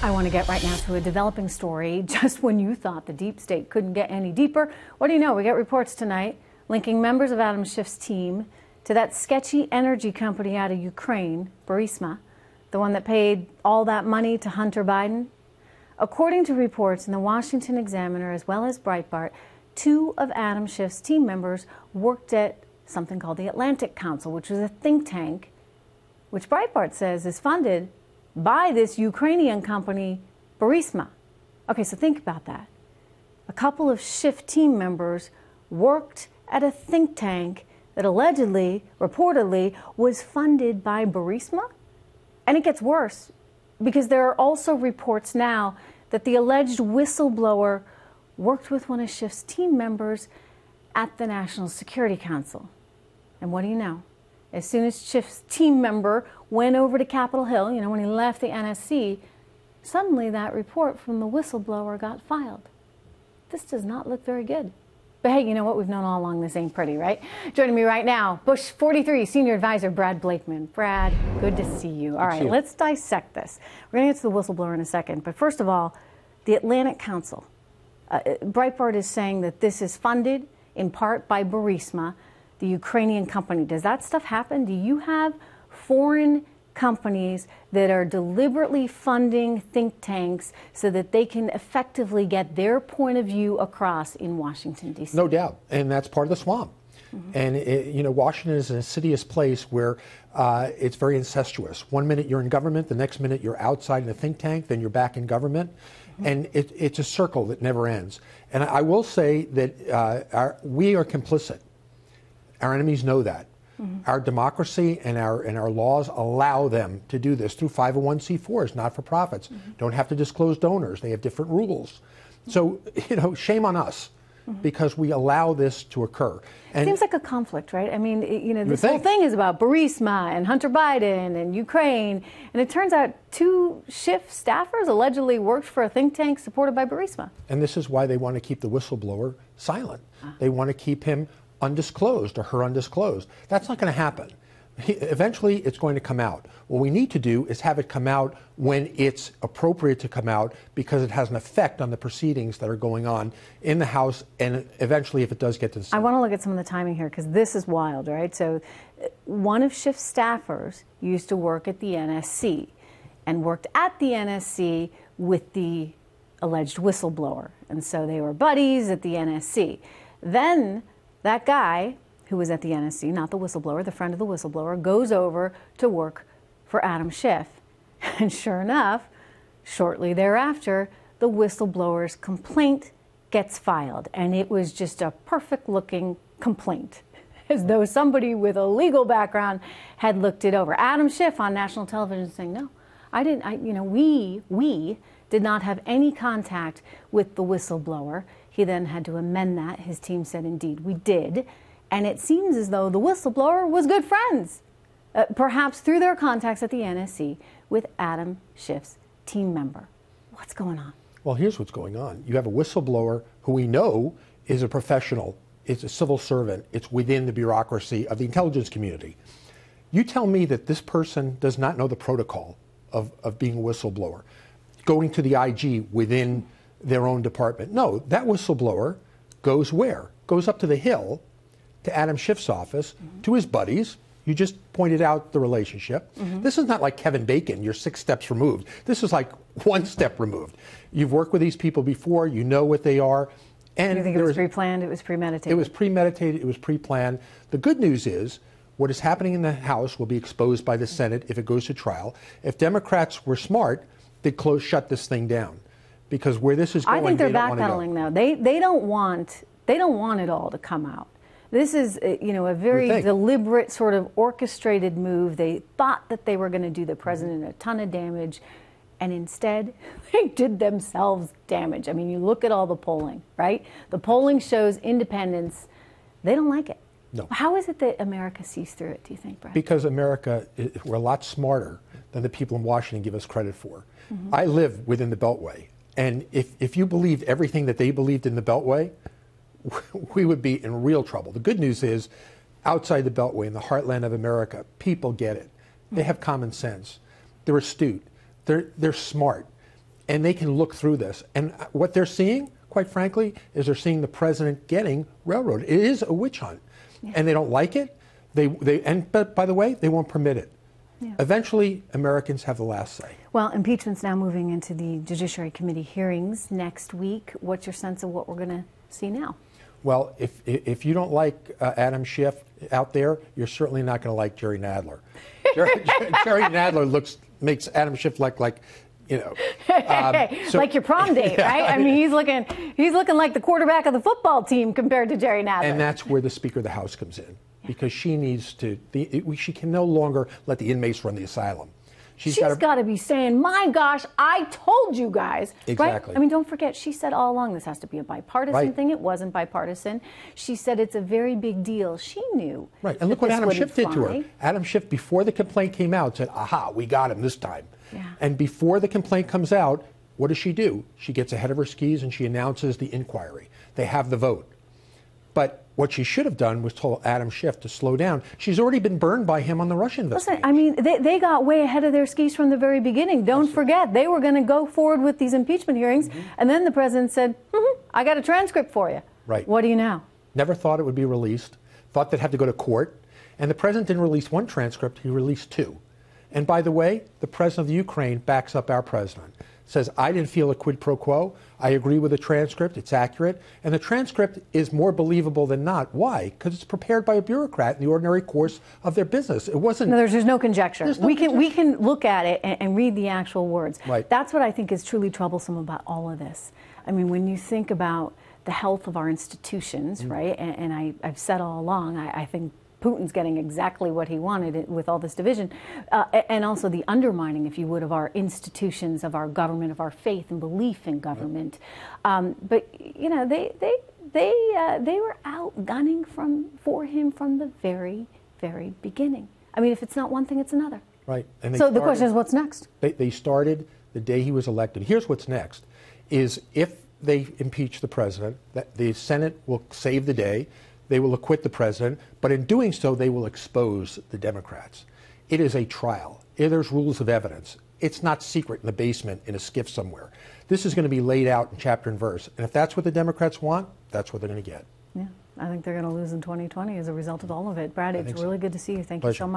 I want to get right now to a developing story. Just when you thought the deep state couldn't get any deeper, what do you know? We get reports tonight linking members of Adam Schiff's team to that sketchy energy company out of Ukraine, Burisma, the one that paid all that money to Hunter Biden. According to reports in the Washington Examiner as well as Breitbart, two of Adam Schiff's team members worked at something called the Atlantic Council, which was a think tank, which Breitbart says is funded by this Ukrainian company, Burisma. Okay, so think about that. A couple of Schiff team members worked at a think tank that allegedly, reportedly, was funded by Burisma? And it gets worse, because there are also reports now that the alleged whistleblower worked with one of Schiff's team members at the National Security Council. And what do you know? As soon as Schiff's team member went over to Capitol Hill, you know, when he left the NSC, suddenly that report from the whistleblower got filed. This does not look very good. But hey, you know what? We've known all along this ain't pretty, right? Joining me right now, Bush 43 Senior Advisor Brad Blakeman. Brad, good to see you. All right, let's dissect this. We're going to get to the whistleblower in a second. But first of all, the Atlantic Council. Breitbart is saying that this is funded in part by Burisma, the Ukrainian company. Does that stuff happen? Do you have foreign companies that are deliberately funding think tanks so that they can effectively get their point of view across in Washington, D.C.? No doubt. And that's part of the swamp. And, you know, Washington is an insidious place where it's very incestuous. One minute you're in government, the next minute you're outside in a think tank, then you're back in government. And it's a circle that never ends. And I will say that we are complicit. Our enemies know that. Our democracy and our laws allow them to do this through 501c4s, not-for-profits. Don't have to disclose donors. They have different rules. So, you know, shame on us because we allow this to occur. And seems like a conflict, right? I mean, you know, this whole thing is about Burisma and Hunter Biden and Ukraine. And it turns out two Schiff staffers allegedly worked for a think tank supported by Burisma. And this is why they want to keep the whistleblower silent. They want to keep him undisclosed or her undisclosed. That's not going to happen. Eventually, it's going to come out. What we need to do is have it come out when it's appropriate to come out because it has an effect on the proceedings that are going on in the House and eventually if it does get to the Senate. I want to look at some of the timing here because this is wild, right? So one of Schiff's staffers used to work at the NSC and worked at the NSC with the alleged whistleblower. And so they were buddies at the NSC. Then that guy who was at the NSC, not the whistleblower, the friend of the whistleblower, goes over to work for Adam Schiff. And sure enough, shortly thereafter, the whistleblower's complaint gets filed. And it was just a perfect-looking complaint, as though somebody with a legal background had looked it over. Adam Schiff on national television saying, no, I didn't, you know, we did not have any contact with the whistleblower. He then had to amend that. His team said, indeed, we did. And it seems as though the whistleblower was good friends, perhaps through their contacts at the NSC with Adam Schiff's team member. What's going on? Well, here's what's going on. You have a whistleblower who we know is a professional, it's a civil servant, it's within the bureaucracy of the intelligence community. You tell me that this person does not know the protocol of being a whistleblower, going to the IG within their own department. No, that whistleblower goes where? Goes up to the Hill, to Adam Schiff's office, to his buddies. You just pointed out the relationship. This is not like Kevin Bacon, you're 6 steps removed. This is like 1 step removed. You've worked with these people before, you know what they are. And you think it was pre-planned, it was premeditated? It was premeditated, it was pre-planned. The good news is, what is happening in the House will be exposed by the Senate if it goes to trial. If Democrats were smart, they'd shut this thing down. Because where this is going, I think they're they don't backpedaling now. They don't want it all to come out. This is, you know, a very deliberate sort of orchestrated move. They thought that they were going to do the president a ton of damage, and instead they did themselves damage. I mean, you look at all the polling, right? The polling shows independents. They don't like it. No. How is it that America sees through it, do you think, Brad? Because America, we're a lot smarter than the people in Washington give us credit for. I live within the Beltway, and if you believed everything that they believed in the Beltway, we would be in real trouble. The good news is, outside the Beltway, in the heartland of America, people get it. They have common sense. They're astute. They're smart. and they can look through this. And what they're seeing, quite frankly, is they're seeing the president getting railroaded. It is a witch hunt, and they don't like it. But by the way, they won't permit it. Yeah. Eventually, Americans have the last say. Well, impeachment's now moving into the Judiciary Committee hearings next week. What's your sense of what we're going to see now? Well, if you don't like Adam Schiff out there, you're certainly not going to like Jerry Nadler. Jerry Nadler makes Adam Schiff look like, you know, like your prom date, right? I mean, he's looking like the quarterback of the football team compared to Jerry Nadler. And that's where the Speaker of the House comes in, because she needs to. She can no longer let the inmates run the asylum. She's got to be saying, my gosh, I told you guys. Exactly. Right? I mean, don't forget, she said all along this has to be a bipartisan thing. It wasn't bipartisan. She said it's a very big deal. She knew. Right. And look what Adam Schiff did to her. Adam Schiff, before the complaint came out, said, aha, we got him this time. Yeah. And before the complaint comes out, what does she do? She gets ahead of her skis and she announces the inquiry. They have the vote. But what she should have done was told Adam Schiff to slow down. She's already been burned by him on the Russian investigation. Listen, I mean, they got way ahead of their skis from the very beginning. Don't forget, they were going to go forward with these impeachment hearings, and then the president said, I got a transcript for you. Right. What do you know? Never thought it would be released, thought they'd have to go to court, and the president didn't release one transcript, he released two. And by the way, the president of the Ukraine backs up our president. Says, I didn't feel a quid pro quo. I agree with the transcript. It's accurate. And the transcript is more believable than not. Why? Because it's prepared by a bureaucrat in the ordinary course of their business. It wasn't. No, there's no conjecture. We can look at it and read the actual words. Right. That's what I think is truly troublesome about all of this. I mean, when you think about the health of our institutions, right? And I've said all along, I think Putin's getting exactly what he wanted with all this division, and also the undermining, if you would, of our institutions, of our government, of our faith and belief in government. But you know, they were out gunning for him from the very, very beginning. I mean, if it's not one thing, it's another. Right. And so the question is, what's next? They started the day he was elected. Here's what's next: is if they impeach the president, that the Senate will save the day. They will acquit the president, but in doing so, they will expose the Democrats. It is a trial. There's rules of evidence. It's not secret in the basement in a skiff somewhere. This is going to be laid out in chapter and verse. And if that's what the Democrats want, that's what they're going to get. Yeah, I think they're going to lose in 2020 as a result of all of it. Brad, it's really good to see you. Thank you so much.